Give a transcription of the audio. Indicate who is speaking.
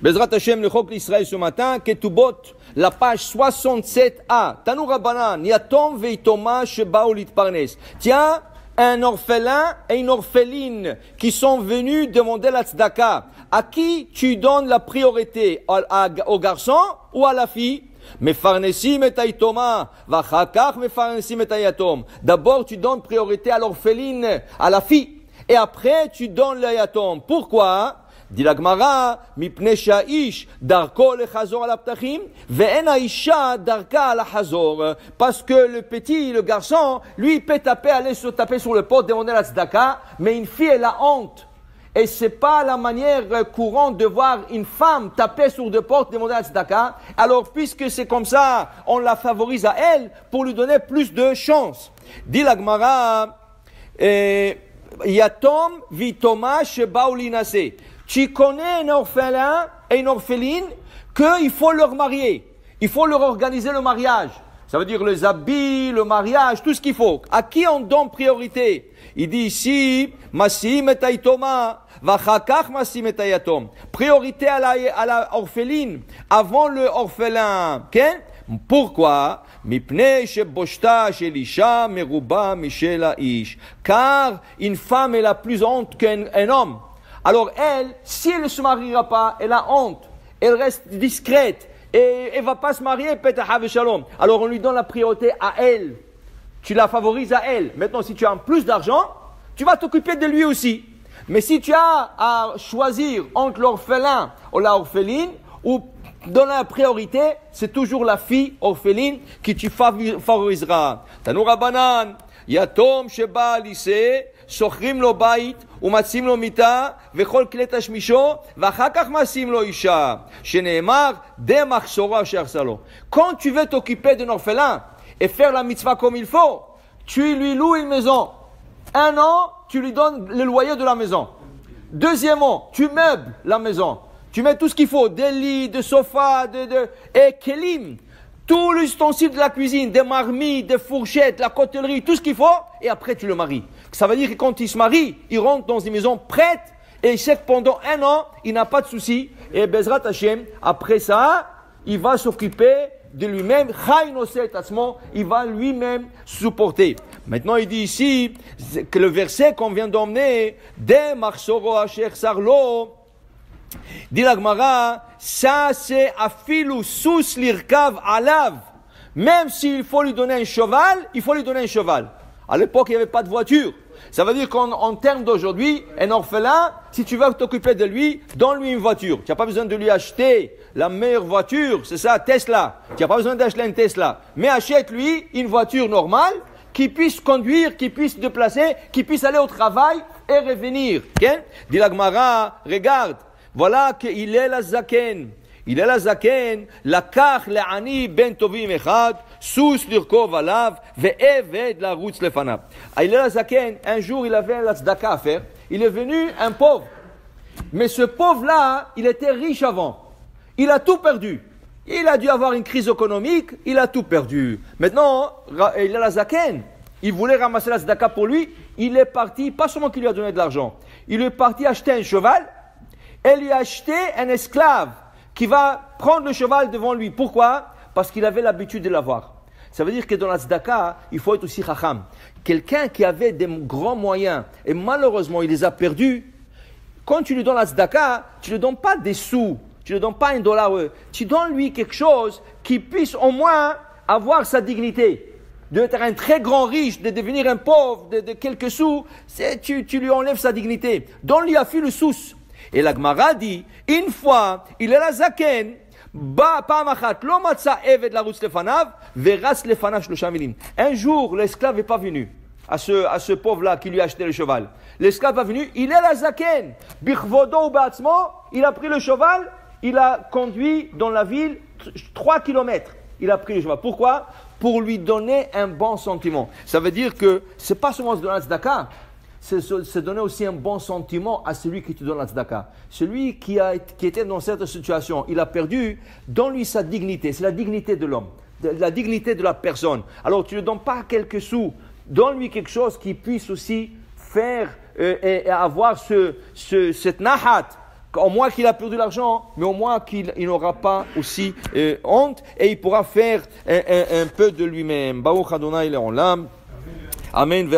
Speaker 1: Bezrat Hashem, le Chok l'Israël ce matin, Ketubot, la page 67a. Tanou Rabbanan, Yatom veitoma shebaou litparnes. Tiens, un orphelin et une orpheline qui sont venus demander la tzedaka. À qui tu donnes la priorité? Au garçon ou à la fille? Mefarnesim et haitoma, vachakach mefarnesim et hayatom. D'abord, tu donnes priorité à l'orpheline, à la fille. Et après, tu donnes le yatom. Pourquoi? Dit la Gemara, mipnei shaish darko lechazor al aptachim, ve'en haisha darka al hachazor. Parce que le petit, le garçon, lui, il peut aller se taper sur le pot, demander la tzedaka, mais une fille, elle a honte. Et c'est pas la manière courante de voir une femme taper sur deux portes, demander la tzedaka. Alors, puisque c'est comme ça, on la favorise à elle pour lui donner plus de chance. Dit la Gemara, yatom vitoma shebaou linase. Tu connais un orphelin et une orpheline qu'il faut leur marier. Il faut leur organiser le mariage. Ça veut dire les habits, le mariage, tout ce qu'il faut. À qui on donne priorité? Il dit ici, Masim et Haitoma, Vachakach Masim et Hayatom. Priorité à la orpheline avant le orphelin. Okay? Pourquoi? Mipnei sheboshta shelisha meruba mishel haish. Car une femme est la plus honte qu'un homme. Alors elle, si elle ne se mariera pas, elle a honte, elle reste discrète, et elle ne va pas se marier, peut-être, shalom. Alors on lui donne la priorité à elle, tu la favorises à elle. Maintenant, si tu as plus d'argent, tu vas t'occuper de lui aussi. Mais si tu as à choisir entre l'orphelin ou l'orpheline, ou donner la priorité, c'est toujours la fille orpheline que tu favoriseras. Tanou Rabbanan, yatom sheba lise, sochrim lo bait, ומציעים לו מיטה וכל כלי תשמישו ואחר כך מציעים לו אישה שנאמר די מחסורו אשר עשה לו. Quand tu veux t'occuper d'un orphelin et faire la mitzvah comme il faut, tu lui loues une maison. Un an, tu lui donnes le loyer de la maison. Deuxièmement, tu meubles la maison. Tu mets tout ce qu'il faut, des lits, des sofas, et kelim, tout l'ustensile de la cuisine, des marmites, des fourchettes, la côtellerie, tout ce qu'il faut, et après tu le maries. Ça veut dire que quand il se marie, il rentre dans une maison prête, et il sait que pendant un an, il n'a pas de souci, et Bezrat Hashem, après ça, il va s'occuper de lui-même, il va lui-même supporter. Maintenant, il dit ici, que le verset qu'on vient d'emmener, de Marsoro Asher Sarlo, dit la Gemara, ça c'est afilu sous l'irkav alav. Même s'il faut lui donner un cheval, il faut lui donner un cheval. À l'époque, il n'y avait pas de voiture. Ça veut dire qu'en termes d'aujourd'hui, un orphelin, si tu veux t'occuper de lui, donne-lui une voiture. Tu n'as pas besoin de lui acheter la meilleure voiture, c'est ça, Tesla. Tu n'as pas besoin d'acheter une Tesla. Mais achète-lui une voiture normale qui puisse conduire, qui puisse se déplacer, qui puisse aller au travail et revenir. Okay? Dit la Gemara, regarde. Voilà qu'il est la zaken. Il est la zaken, לקח לעני בן טובים אחד, סוס לרכוב עליו, ועבד לרוץ לפניו. Il est la zaken, un jour il avait la tzedaka à faire, il est venu un pauvre. Mais ce pauvre-là, il était riche avant. Il a tout perdu. Il a dû avoir une crise économique, il a tout perdu. Maintenant, il est la zaken. Il voulait ramasser la tzedaka pour lui, il est parti, pas seulement qu'il lui a donné de l'argent, il est parti acheter un cheval, et lui a acheté un esclave qui va prendre le cheval devant lui. Pourquoi? Parce qu'il avait l'habitude de l'avoir. Ça veut dire que dans la tzedaka, il faut être aussi chacham. Quelqu'un qui avait des grands moyens et malheureusement il les a perdus, quand tu lui donnes la tzedaka, tu ne lui donnes pas des sous, tu ne lui donnes pas $1, tu donnes lui quelque chose qui puisse au moins avoir sa dignité. D'être un très grand riche, de devenir un pauvre, de quelques sous, tu lui enlèves sa dignité. Donne-lui à fil le sous. Et la Gemara dit, une fois, il est la zaken, un jour, l'esclave n'est pas venu à ce pauvre-là qui lui a acheté le cheval. L'esclave n'est pas venu, il est la zaken. Il a pris le cheval, il a conduit dans la ville 3 kilomètres. Il a pris le cheval. Pourquoi? Pour lui donner un bon sentiment. Ça veut dire que ce n'est pas seulement de la tzedaka, c'est donner aussi un bon sentiment à celui qui te donne la tzedaka. Celui qui était dans cette situation, il a perdu, donne-lui sa dignité. C'est la dignité de l'homme, la dignité de la personne. Alors tu ne donnes pas quelques sous, donne-lui quelque chose qui puisse aussi faire et avoir cette nahat Au moins qu'il a perdu l'argent, mais au moins qu'il n'aura pas aussi honte et il pourra faire un peu de lui-même. Baruch Adonai Le'olam. Amen.